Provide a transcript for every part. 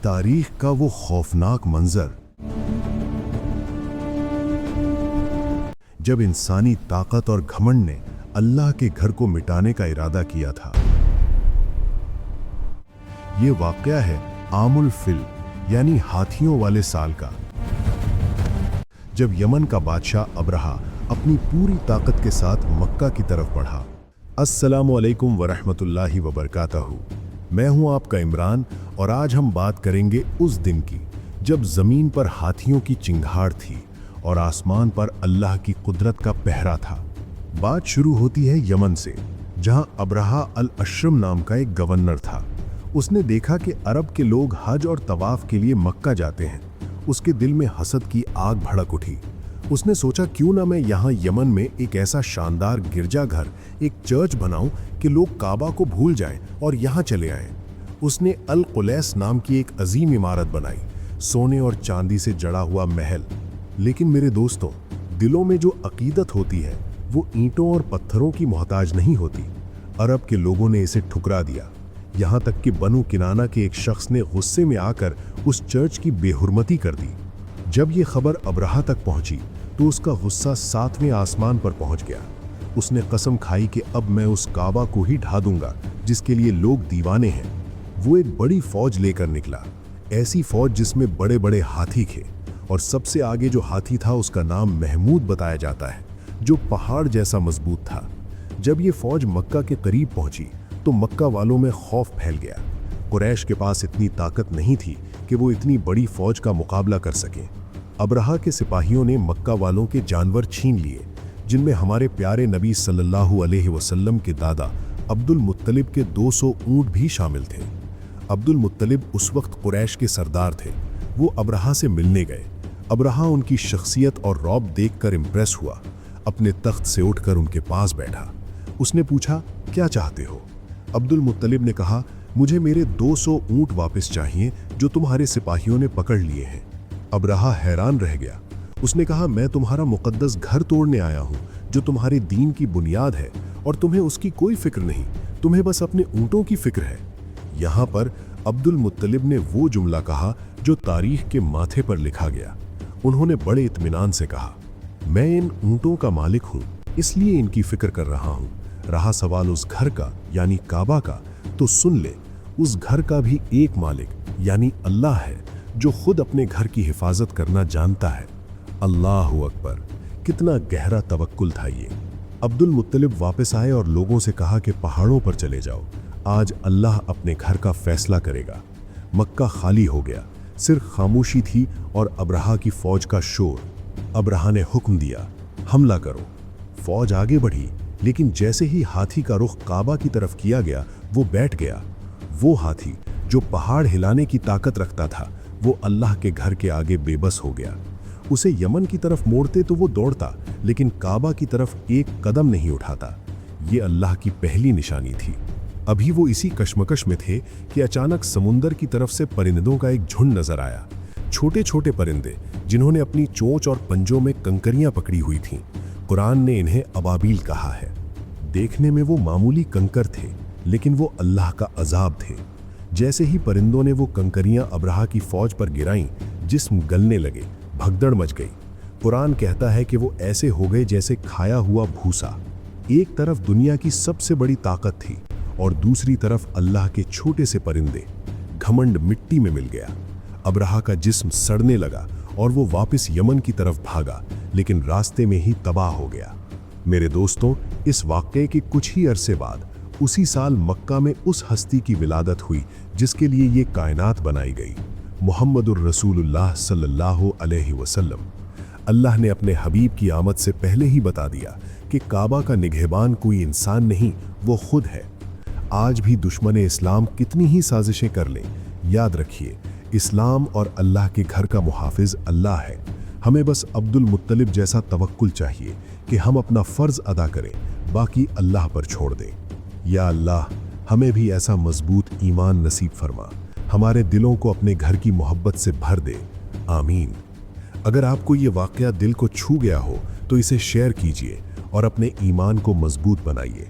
तारीख का वो खौफनाक मंजर जब इंसानी ताकत और घमंड ने अल्लाह के घर को मिटाने का इरादा किया था। ये वाकया है आमुल फिल यानी हाथियों वाले साल का, जब यमन का बादशाह अब्रहा अपनी पूरी ताकत के साथ मक्का की तरफ बढ़ा। अस्सलामु अलैकुम वरहमतुल्लाहि वबरकातहू। मैं हूं आपका इमरान और आज हम बात करेंगे उस दिन की जब ज़मीन पर हाथियों की चिंगाड़ थी और आसमान पर अल्लाह की कुदरत का पहरा था। बात शुरू होती है यमन से, जहां अब्रहा अल अशरम नाम का एक गवर्नर था। उसने देखा कि अरब के लोग हज और तवाफ के लिए मक्का जाते हैं। उसके दिल में हसद की आग भड़क उठी। उसने सोचा, क्यों ना मैं यहाँ यमन में एक ऐसा शानदार गिरजाघर, एक चर्च बनाऊं कि लोग काबा को भूल जाएं और यहाँ चले आएं। उसने अल कुलैस नाम की एक अजीम इमारत बनाई, सोने और चांदी से जड़ा हुआ महल। लेकिन मेरे दोस्तों, दिलों में जो अकीदत होती है वो ईंटों और पत्थरों की मोहताज नहीं होती। अरब के लोगों ने इसे ठुकरा दिया, यहाँ तक कि बनु किनाना के एक शख्स ने गुस्से में आकर उस चर्च की बेहुरमती कर दी। जब ये खबर अब्रहा तक पहुंची तो उसका गुस्सा 7वें आसमान पर पहुंच गया। उसने कसम खाई कि अब मैं उस काबा को ही ढा दूंगा जिसके लिए लोग दीवाने हैं। वो एक बड़ी फौज लेकर निकला, ऐसी फौज जिसमें बड़े बड़े हाथी थे, और सबसे आगे जो हाथी था उसका नाम महमूद बताया जाता है, जो पहाड़ जैसा मजबूत था। जब ये फौज मक्का के करीब पहुंची तो मक्का वालों में खौफ फैल गया। कुरैश के पास इतनी ताकत नहीं थी कि वो इतनी बड़ी फौज का मुकाबला कर सकें। अब्रहा के सिपाहियों ने मक्का वालों के जानवर छीन लिए, जिनमें हमारे प्यारे नबी सल्लल्लाहु अलैहि वसल्लम के दादा अब्दुल मुत्तलिब के 200 ऊँट भी शामिल थे। अब्दुल मुत्तलिब उस वक्त कुरैश के सरदार थे। वो अब्रहा से मिलने गए। अब्रहा उनकी शख्सियत और रौब देखकर इम्प्रेस हुआ। अपने तख्त से उठकर उनके पास बैठा। उसने पूछा, क्या चाहते हो? अब्दुल मुत्तलिब ने कहा, मुझे मेरे 200 ऊँट वापस चाहिए जो तुम्हारे सिपाहियों ने पकड़ लिए हैं। अब्रहा हैरान रह गया। उसने कहा, मैं तुम्हारा मुकद्दस घर तोड़ने आया हूँ जो तुम्हारे दीन की बुनियाद है, और तुम्हें उसकी कोई फिक्र नहीं, तुम्हें बस अपने ऊँटों की फिक्र है। यहाँ पर अब्दुल मुत्तलिब ने वो जुमला कहा जो तारीख के माथे पर लिखा गया। उन्होंने बड़े इत्मीनान से कहा, मैं इन ऊँटों का मालिक हूँ, इसलिए इनकी फिक्र कर रहा हूँ। रहा सवाल उस घर का यानी काबा का, तो सुन ले, उस घर का भी एक मालिक यानी अल्लाह है, जो खुद अपने घर की हिफाजत करना जानता है। अल्लाहु अकबर! कितना गहरा तवक्कुल था ये। अब्दुल मुत्तलिब वापस आए और लोगों से कहा कि पहाड़ों पर चले जाओ, आज अल्लाह अपने घर का फैसला करेगा। मक्का खाली हो गया, सिर्फ खामोशी थी और अब्रहा की फौज का शोर। अब्रहा ने हुक्म दिया, हमला करो। फौज आगे बढ़ी, लेकिन जैसे ही हाथी का रुख काबा की तरफ किया गया, वो बैठ गया। वो हाथी जो पहाड़ हिलाने की ताकत रखता था, वो अल्लाह के घर के आगे बेबस हो गया। उसे यमन की तरफ मोड़ते तो वो दौड़ता, लेकिन काबा की तरफ एक कदम नहीं उठाता। ये अल्लाह की पहली निशानी थी। अभी वो इसी कश्मकश में थे कि अचानक समुंदर की तरफ से परिंदों का एक झुंड नजर आया। छोटे छोटे परिंदे जिन्होंने अपनी चोंच और पंजों में कंकरियां पकड़ी हुई थीं। कुरान ने इन्हें अबाबील कहा है। देखने में वो मामूली कंकर थे, लेकिन वो अल्लाह का अजाब थे। जैसे ही परिंदों ने वो कंकरियां अब्रहा की फौज पर गिराईं, जिस्म गलने लगे, भगदड़ मच गई। कुरान कहता है कि वो ऐसे हो गए जैसे खाया हुआ भूसा। एक तरफ दुनिया की सबसे बड़ी ताकत थी और दूसरी तरफ अल्लाह के छोटे से परिंदे। घमंड मिट्टी में मिल गया। अब्रहा का जिस्म सड़ने लगा और वो वापस यमन की तरफ भागा, लेकिन रास्ते में ही तबाह हो गया। मेरे दोस्तों, इस वाक़ये के कुछ ही अरसे बाद उसी साल मक्का में उस हस्ती की विलादत हुई जिसके लिए ये कायनात बनाई गई, मुहम्मदुर रसूलुल्लाह सल्लल्लाहु अलैहि वसल्लम। अल्लाह ने अपने हबीब की आमद से पहले ही बता दिया कि काबा का निगहबान कोई इंसान नहीं, वो खुद है। आज भी दुश्मन इस्लाम कितनी ही साजिशें कर लें, याद रखिए, इस्लाम और अल्लाह के घर का मुहाफिज अल्लाह है। हमें बस अब्दुल मुत्तलिब जैसा तवक्कुल चाहिए कि हम अपना फ़र्ज़ अदा करें, बाकी अल्लाह पर छोड़ दें। या अल्लाह, हमें भी ऐसा मजबूत ईमान नसीब फरमा, हमारे दिलों को अपने घर की मोहब्बत से भर दे। आमीन। अगर आपको ये वाक़या दिल को छू गया हो तो इसे शेयर कीजिए और अपने ईमान को मजबूत बनाइए।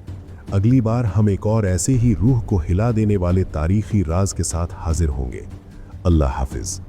अगली बार हम एक और ऐसे ही रूह को हिला देने वाले तारीखी राज के साथ हाजिर होंगे। اللہ حافظ.